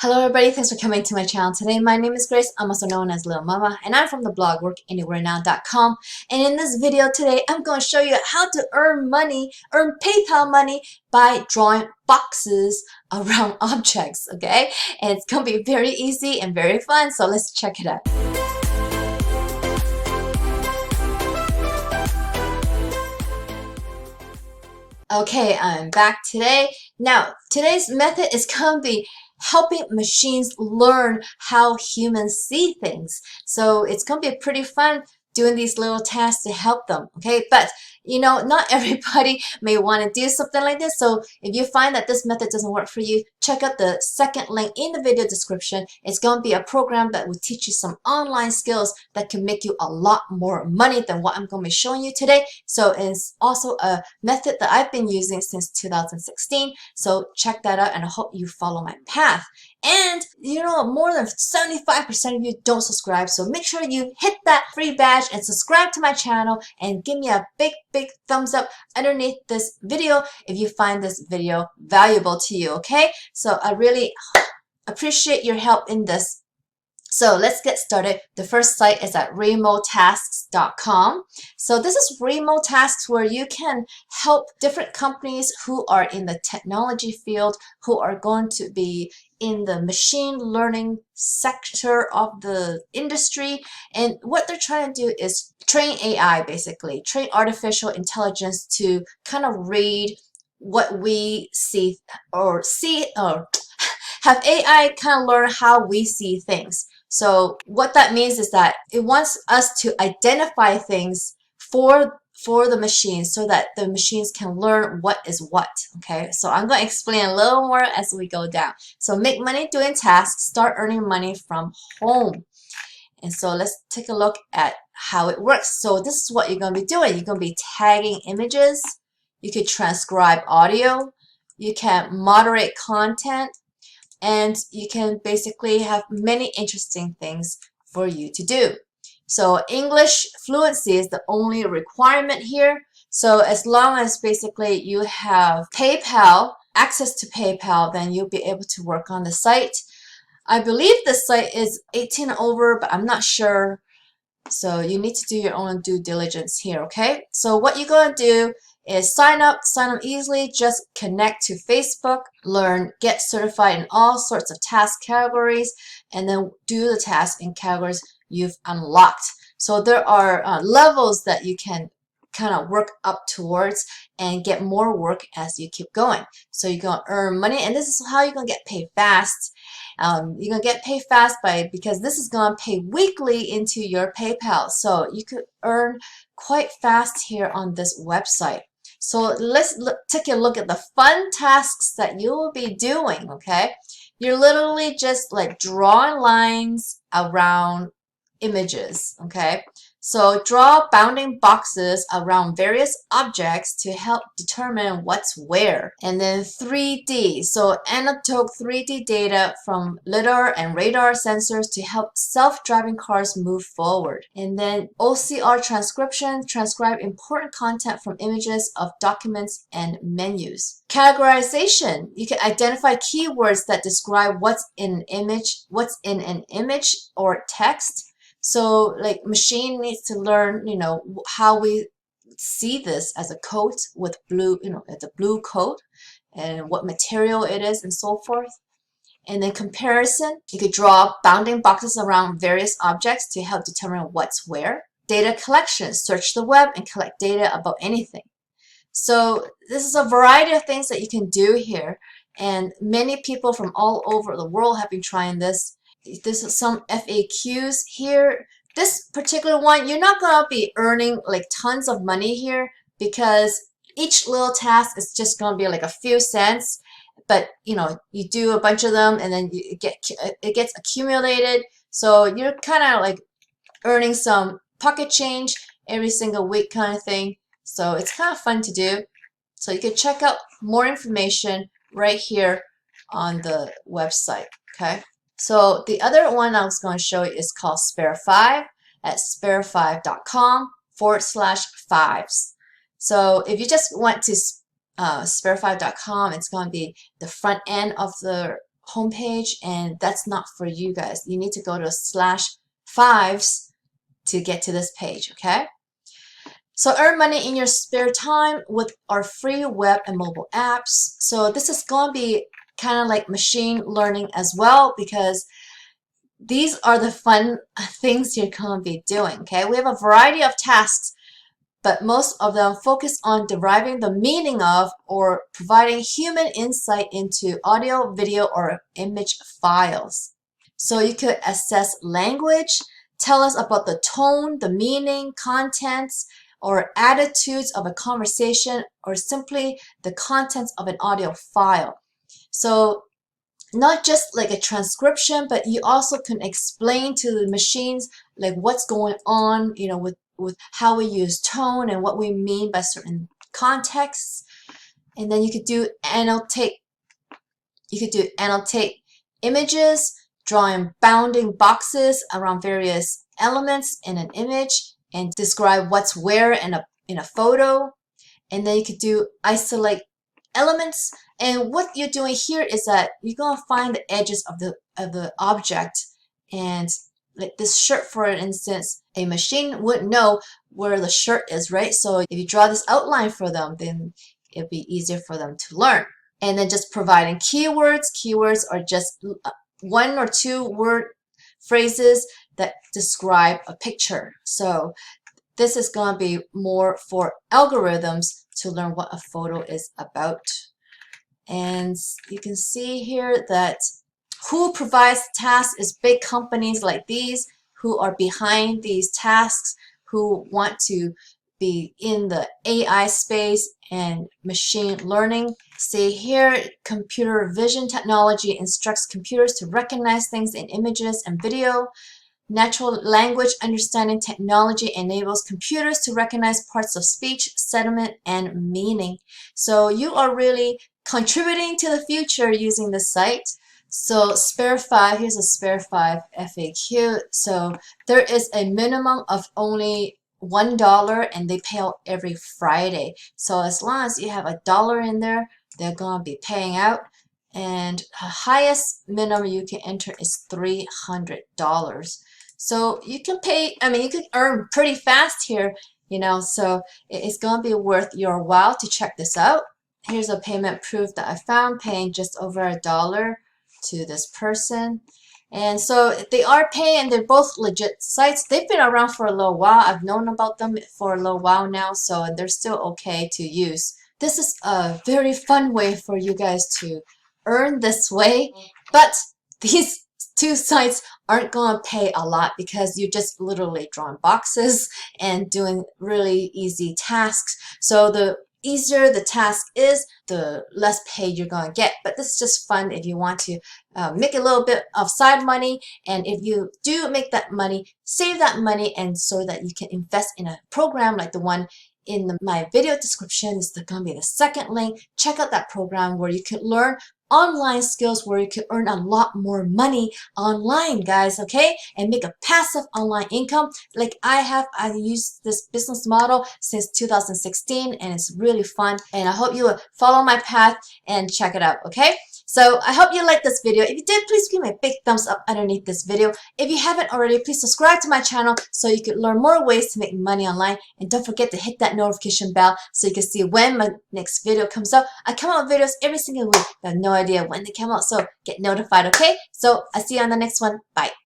Hello everybody, thanks for coming to my channel today. My name is Grace, I'm also known as Littlemama, and I'm from the blog workanywherenow.com. And in this video today, I'm going to show you how to earn PayPal money by drawing boxes around objects, okay? And it's going to be very easy and very fun, so let's check it out. Okay, I'm back today. Now, today's method is going to be helping machines learn how humans see things. So it's going to be pretty fun doing these little tasks to help them, okay? But, you know, not everybody may want to do something like this. So if you find that this method doesn't work for you, check out the second link in the video description. It's going to be a program that will teach you some online skills that can make you a lot more money than what I'm going to be showing you today. So it's also a method that I've been using since 2016. So check that out, and I hope you follow my path. And you know, more than 75% of you don't subscribe, so make sure you hit that free badge and subscribe to my channel and give me a big thumbs up underneath this video if you find this video valuable to you, okay? So I really appreciate your help in this. So let's get started. The first site is at remotasks.com. So this is remote tasks where you can help different companies who are in the technology field, who are going to be in the machine learning sector of the industry. And what they're trying to do is train AI, basically, train artificial intelligence to kind of read what we see, or have AI kind of learn how we see things. So what that means is that it wants us to identify things for the machines so that the machines can learn what is what, okay? So I'm going to explain a little more as we go down. So make money doing tasks, start earning money from home. And so let's take a look at how it works. So this is what you're going to be doing. You're going to be tagging images. You could transcribe audio. You can moderate content. And you can basically have many interesting things for you to do. So English fluency is the only requirement here. So as long as basically you have PayPal, access to PayPal, then you'll be able to work on the site. I believe the site is 18 and over, but I'm not sure. So you need to do your own due diligence here, okay? So what you're going to do is sign up easily, just connect to Facebook, learn, get certified in all sorts of task categories, and then do the task in categories you've unlocked. So there are levels that you can kind of work up towards and get more work as you keep going. So you're going to earn money, and this is how you're going to get paid fast. You're going to get paid fast because this is going to pay weekly into your PayPal. So you could earn quite fast here on this website. So let's take a look at the fun tasks that you will be doing, okay? You're literally just like drawing lines around images, okay? So draw bounding boxes around various objects to help determine what's where. And then 3D, so annotate 3D data from lidar and radar sensors to help self-driving cars move forward. And then OCR transcription, transcribe important content from images of documents and menus. Categorization, you can identify keywords that describe what's in an image or text. So like machine needs to learn, you know, how we see this as a coat with blue, you know, the blue coat, and what material it is and so forth. And then comparison, you could draw bounding boxes around various objects to help determine what's where. Data collection, search the web and collect data about anything. So this is a variety of things that you can do here. And many people from all over the world have been trying this. This is some FAQs here. This particular one, you're not going to be earning like tons of money here because each little task is just going to be like a few cents. But you know, you do a bunch of them and then it gets accumulated. So you're kind of like earning some pocket change every single week kind of thing. So it's kind of fun to do. So you can check out more information right here on the website, okay? So the other one I was going to show you is called Spare5 at spare5.com/5s. So if you just went to spare5.com, it's going to be the front end of the homepage, and that's not for you guys. You need to go to /5s to get to this page, okay? So earn money in your spare time with our free web and mobile apps. So this is going to be kind of like machine learning as well, because these are the fun things you're going to be doing, okay? We have a variety of tasks, but most of them focus on deriving the meaning of or providing human insight into audio, video, or image files. So you could assess language, tell us about the tone, the meaning, contents, or attitudes of a conversation, or simply the contents of an audio file. So not just like a transcription, but you also can explain to the machines like what's going on, you know, with how we use tone and what we mean by certain contexts. And then you could do annotate images, drawing bounding boxes around various elements in an image, and describe what's where in a photo. And then you could do isolate elements. And what you're doing here is that you're gonna find the edges of the object. And like this shirt, for instance, a machine wouldn't know where the shirt is, right? So if you draw this outline for them, then it'll be easier for them to learn. And then just providing keywords. Keywords are just 1 or 2 word phrases that describe a picture. So this is going to be more for algorithms to learn what a photo is about. And you can see here that who provides tasks is big companies like these who are behind these tasks, who want to be in the AI space and machine learning. See here, computer vision technology instructs computers to recognize things in images and video. Natural language understanding technology enables computers to recognize parts of speech, sentiment, and meaning. So you are really contributing to the future using the site. So Spare 5, here's a Spare 5 FAQ. So there is a minimum of only $1, and they pay out every Friday. So as long as you have $1 in there, they're going to be paying out. And the highest minimum you can enter is $300. So you can pay, I mean, you can earn pretty fast here, you know, so it's going to be worth your while to check this out. Here's a payment proof that I found, paying just over $1 to this person. And so they are paying, and they're both legit sites. They've been around for a little while. I've known about them for a little while now, so they're still okay to use. This is a very fun way for you guys to earn this way, but these 2 sites aren't going to pay a lot because you're just literally drawing boxes and doing really easy tasks. So the easier the task is, the less pay you're going to get. But this is just fun if you want to make a little bit of side money. And if you do make that money, save that money, and so that you can invest in a program like the one in my video description. Is going to be the second link. Check out that program where you can learn online skills, where you can earn a lot more money online, guys, okay? And make a passive online income like I have. I used this business model since 2016, and it's really fun. And I hope you will follow my path and check it out, okay? So I hope you liked this video. If you did, please give me a big thumbs up underneath this video. If you haven't already, please subscribe to my channel so you can learn more ways to make money online. And don't forget to hit that notification bell so you can see when my next video comes out. I come out with videos every single week, but I have no idea when they come out, so get notified, okay? So I'll see you on the next one. Bye.